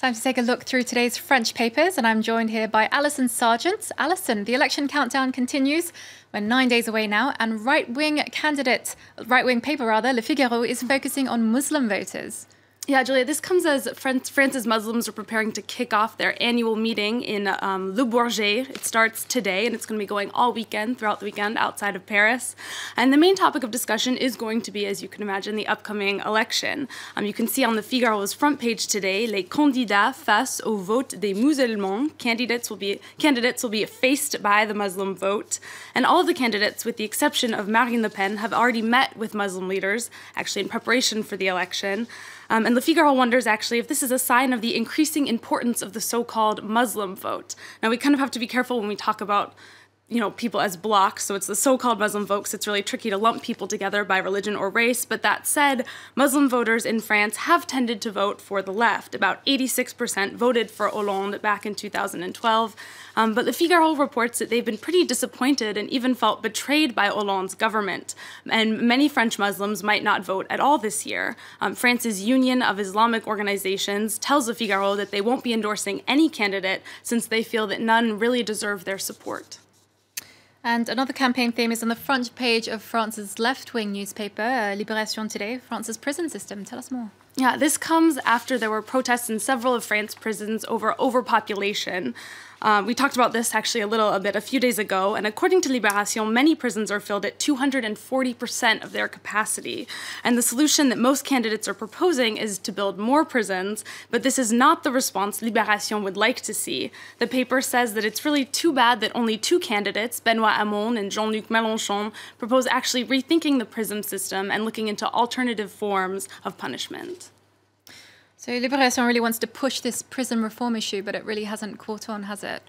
Time to take a look through today's French papers, and I'm joined here by Alison Sargent. Alison, the election countdown continues. We're 9 days away now, and right-wing paper, Le Figaro, is focusing on Muslim voters. Yeah, Julia, this comes as France's Muslims are preparing to kick off their annual meeting in Le Bourget. It starts today, and it's going to be going all weekend, throughout the weekend, outside of Paris. And the main topic of discussion is going to be, as you can imagine, the upcoming election. You can see on the Figaro's front page today, les candidats face au vote des musulmans. Candidates will be faced by the Muslim vote. And all of the candidates, with the exception of Marine Le Pen, have already met with Muslim leaders, actually in preparation for the election. And Le Figaro wonders, actually, if this is a sign of the increasing importance of the so-called Muslim vote. Now, we kind of have to be careful when we talk about, people as blocks. So it's the so-called Muslim vote, 'cause it's really tricky to lump people together by religion or race. But that said, Muslim voters in France have tended to vote for the left. About 86% voted for Hollande back in 2012. But Le Figaro reports that they've been pretty disappointed and even felt betrayed by Hollande's government. And many French Muslims might not vote at all this year. France's Union of Islamic Organizations tells Le Figaro that they won't be endorsing any candidate since they feel that none really deserve their support. And another campaign theme is on the front page of France's left-wing newspaper, Libération today, France's prison system. Tell us more. Yeah, this comes after there were protests in several of France's prisons over overpopulation. We talked about this actually a few days ago, and according to Libération, many prisons are filled at 240% of their capacity. And the solution that most candidates are proposing is to build more prisons, but this is not the response Libération would like to see. The paper says that it's really too bad that only two candidates, Benoît Hamon and Jean-Luc Mélenchon, propose actually rethinking the prison system and looking into alternative forms of punishment. So Libération really wants to push this prison reform issue, but it really hasn't caught on, has it?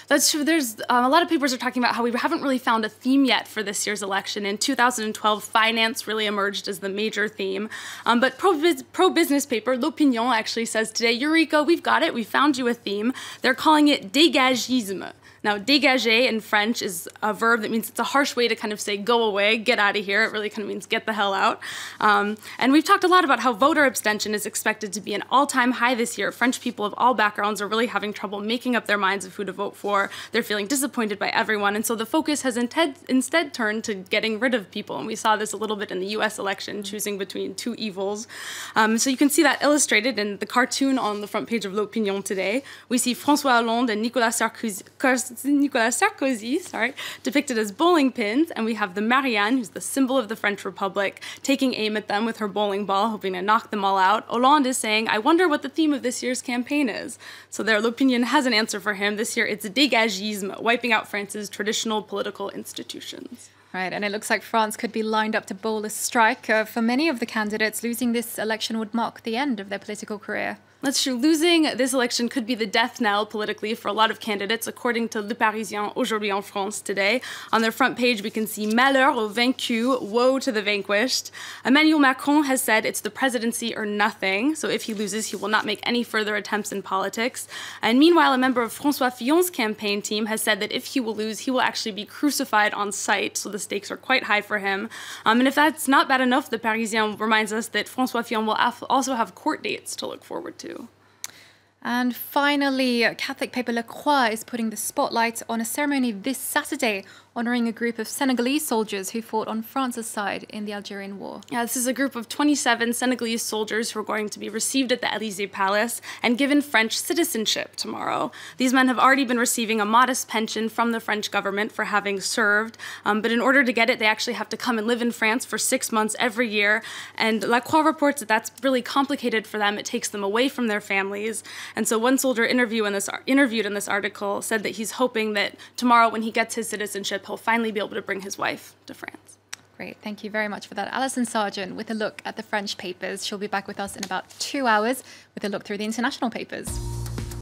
That's true. There's a lot of papers are talking about how we haven't really found a theme yet for this year's election. In 2012, finance really emerged as the major theme. But pro-business paper, L'Opinion, actually says today, Eureka, we've got it. We found you a theme. They're calling it dégagisme. Now, dégager in French is a verb that means it's a harsh way to kind of say go away, get out of here. It really kind of means get the hell out. And we've talked a lot about how voter abstention is expected to be an all-time high this year. French people of all backgrounds are really having trouble making up their minds of who to vote for. They're feeling disappointed by everyone. And so the focus has instead turned to getting rid of people. And we saw this a little bit in the US election, choosing between two evils. So you can see that illustrated in the cartoon on the front page of L'Opinion today. We see François Hollande and Nicolas Sarkozy, depicted as bowling pins, and we have the Marianne, who's the symbol of the French Republic, taking aim at them with her bowling ball, hoping to knock them all out. Hollande is saying, I wonder what the theme of this year's campaign is. So there, L'Opinion has an answer for him. This year, it's dégagisme, wiping out France's traditional political institutions. Right, and it looks like France could be lined up to bowl a strike. For many of the candidates, losing this election would mark the end of their political career. That's true. Losing this election could be the death knell politically for a lot of candidates, according to Le Parisien aujourd'hui en France today. On their front page, we can see malheur aux vaincus, woe to the vanquished. Emmanuel Macron has said it's the presidency or nothing. So if he loses, he will not make any further attempts in politics. And meanwhile, a member of François Fillon's campaign team has said that if he will lose, he will actually be crucified on sight. So the stakes are quite high for him. And if that's not bad enough, the Parisien reminds us that François Fillon will also have court dates to look forward to. And finally, Catholic paper La Croix is putting the spotlight on a ceremony this Saturday honouring a group of Senegalese soldiers who fought on France's side in the Algerian War. Yeah, this is a group of 27 Senegalese soldiers who are going to be received at the Élysée Palace and given French citizenship tomorrow. These men have already been receiving a modest pension from the French government for having served, but in order to get it, they actually have to come and live in France for 6 months every year. And La Croix reports that that's really complicated for them. It takes them away from their families. And so one soldier interviewed in this article said that he's hoping that tomorrow when he gets his citizenship, he'll finally be able to bring his wife to France. Great. Thank you very much for that. Alison Sargent with a look at the French papers. She'll be back with us in about 2 hours with a look through the international papers.